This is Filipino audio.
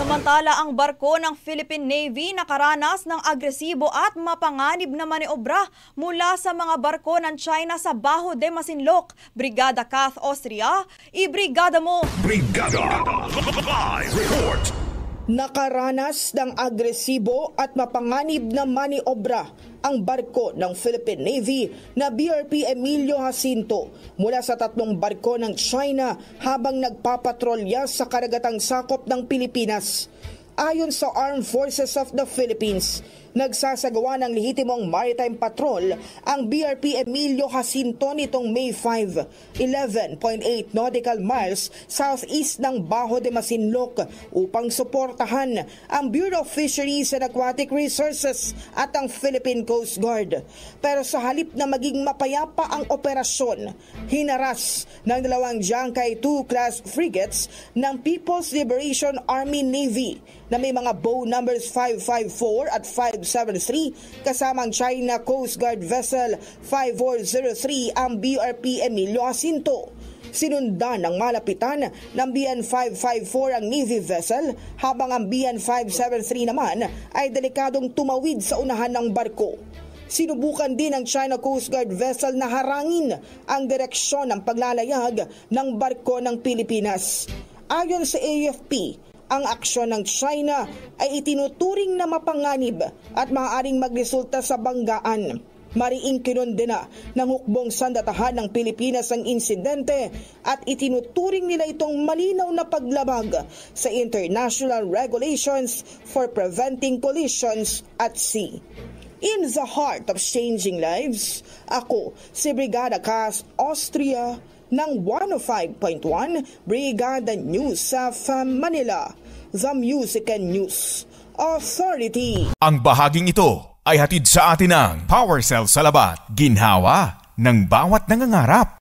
Samantala, ang barko ng Philippine Navy nakaranas ng agresibo at mapanganib na maniobra mula sa mga barko ng China sa Baho de Masinloc. Brigada Kath Austria, ibrigada mo! Brigada! Live report! Nakaranas ng agresibo at mapanganib na maniobra ang barko ng Philippine Navy na BRP Emilio Jacinto mula sa 3 barko ng China habang nagpapatrolya sa karagatang sakop ng Pilipinas. Ayon sa Armed Forces of the Philippines, nagsasagawa ng lehitimong maritime patrol ang BRP Emilio Jacinto nitong May 5, 11.8 nautical miles southeast ng Baho de Masinloc upang suportahan ang Bureau of Fisheries and Aquatic Resources at ang Philippine Coast Guard. Pero sa halip na maging mapayapa ang operasyon, hinaras ng 2 Jiangkai II class frigates ng People's Liberation Army Navy na may mga bow numbers 554 at 573 kasamang China Coast Guard Vessel 5403 ang BRP Emilio Jacinto. Sinundan ng malapitan ng BN 554 ang Navy vessel habang ang BN 573 naman ay delikadong tumawid sa unahan ng barko. Sinubukan din ng China Coast Guard vessel na harangin ang direksyon ng paglalayag ng barko ng Pilipinas. Ayon sa AFP, ang aksyon ng China ay itinuturing na mapanganib at maaaring magresulta sa banggaan. Mariing kinondena ng hukbong sandatahan ng Pilipinas ang insidente at itinuturing nila itong malinaw na paglabag sa international regulations for preventing collisions at sea. In the heart of changing lives, ako si Brigada Kath Austria ng 105.1 Brigada News sa Manila, the Music and News Authority. Ang bahaging ito ay hatid sa atin ng PowerCell Salabat, ginhawa ng bawat nangangarap.